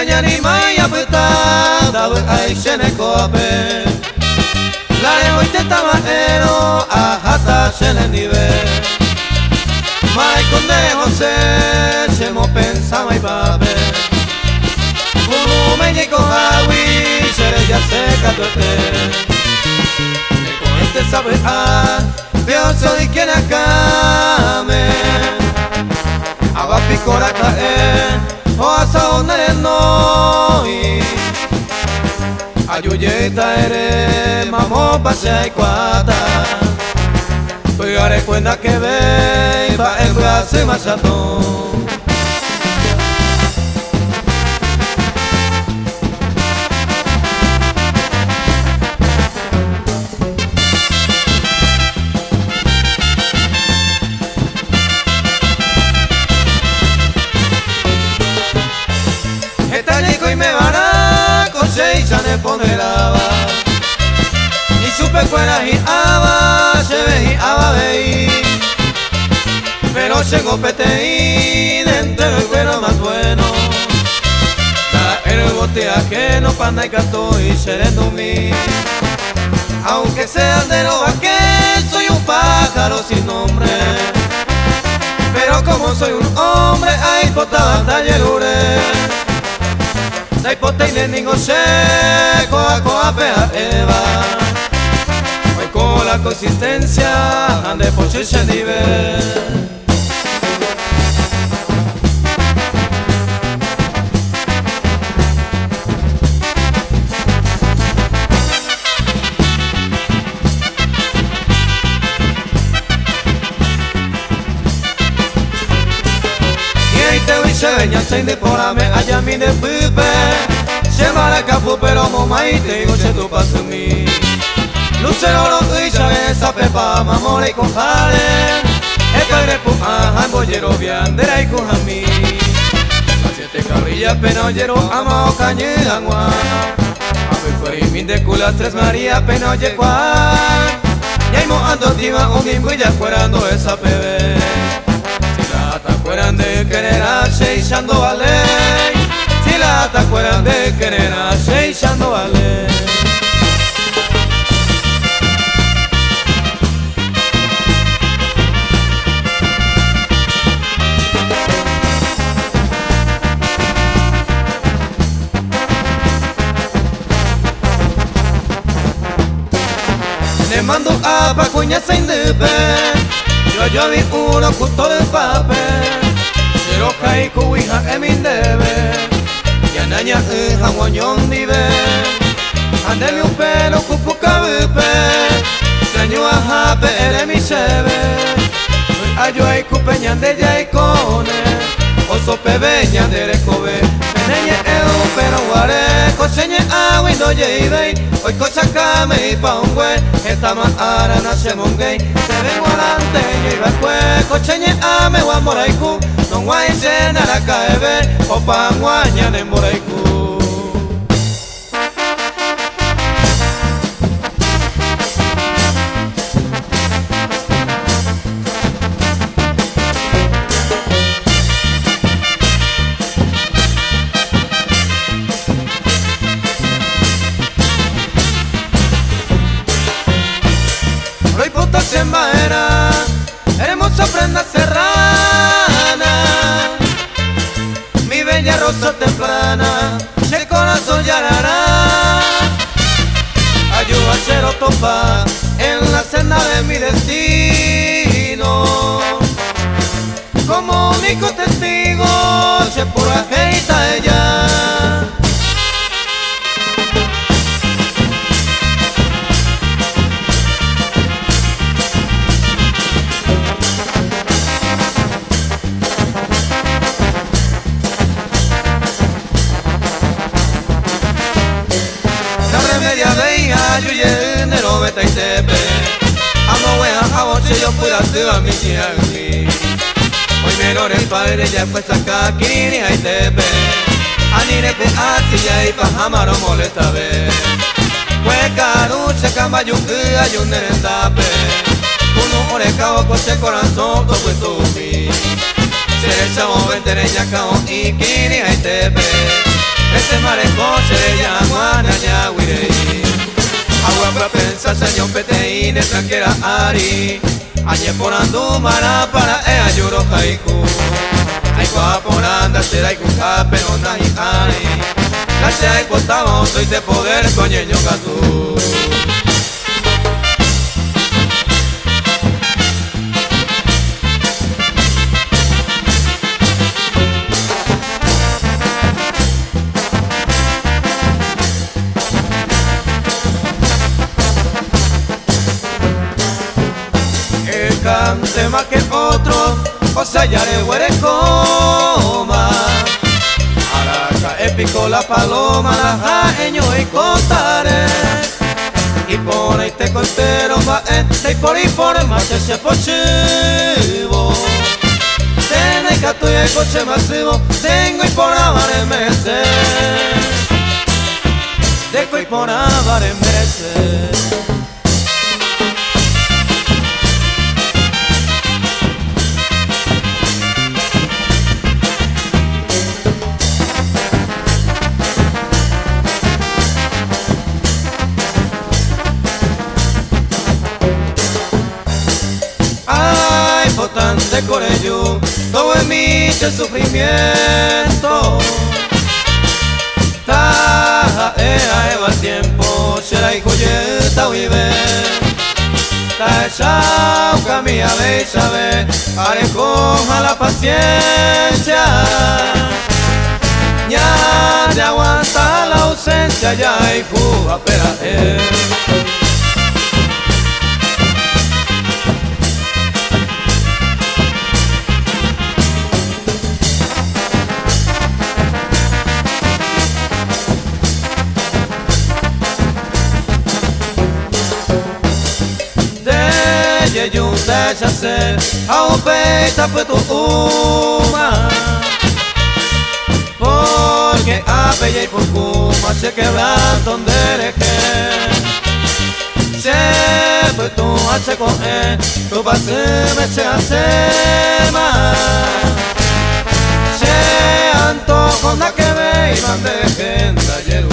Nanya ni maya puta dawe aishene kope La hoite tamaero a hata shene nive Mai konde Jose chemo pensama y babe Kumu menye ko hawi shere ya se katote Con este sabe Dios soy quien acá me Aba picora cae O asa onere noi Ayuyeta ere mamo pasea y cuata Pegare cuenta que ve Va en brazo machato Y me van a coser y ya ne ponderaba Y supe fuera y aba, se ve y aba veí Pero llegó pete y dentro el cuero más bueno La el botea que no panda y gato y sereno mí Aunque sean de lo que soy un pájaro sin nombre Pero como soy un hombre, hay potaba tallerure Dai poteine ningo se coa pea eva Hoy como la consistencia ande por se dive Y ahí te voy se veña se inde por ame allá mi de pupe Se maracapu pero momaite y goche tu paso mi Lucero lo y sabe esa pepa mamore y con jale El padre puja bollero viandera y con jamí A siete carrillas pena oyero amao cañera guan A ver fuera y min de culas tres maría pena oye cual Y ahí mo ando tima un imbuya fuera no esa pebe te acuerdan de querer hacer y ando vale Si la te acuerdan de querer hacer y ando vale Le mando a pacuña sin depe Yo vi uno justo del papel Pero caí cuija en mi debe Y anaña hija guañón dive Andele un pelo cupu cabepe Seño a jape ere mi sebe Ayo ay cupeñan de yaicone Oso pebeña de recobe Meneñe eu pero guare Coseñe agua y no lleve Hoy cosa came y pa un güey Esta mahara nace monguey Se ven guarante y iba cue Cocheñe ame guan moraiku No guay se nara caebe O pa guañan en moraiku Hermosa prenda serrana Mi bella rosa temprana El corazón llorará Ayuda a ser topa En la senda de mi destino Como único testigo Se pura jeita ella Veta y tepe Amo wea jaboche yo pueda a mi chiangli Hoy menor el padre ya pues acá kini y tepe Anire pe atilla y pajamaro molesta ve Hueca duche camba yungu ayunen en tape Uno oreca o coche corazón todo puesto mi Se echamos vente en yacao y kini y tepe ese marejo se llama Nañahuirei. Agua pensa señor peteine tranquera ari. Añe por andumara para ayuro haiku. Aikua por anda será ikuka pero nahi ari. Gracias a Cotamo soy de poder coñeño gatu. Cante más que otro, o sea ya le huele coma. Araca épico la paloma, la jaeño y cotaré. Y por ahí te contero va y por más se pochivo. Tenéis que tu y coche masivo, tengo y por avare meses. Deco y por avare meses. Botante corello, todo en mí el sufrimiento. Ta eva el tiempo, será hijo yeta vive. Ta chauca mi ave sabe, arecoja la paciencia. Ya te aguanta la ausencia, ya hijo apera. Yunta chaser, aupeta pues tu uma. Porque apella y por kuma se quebran donde ereje. Se pues tu hace coger, tu pase me se hace más. Se antojo na que ve y mande gente ayer.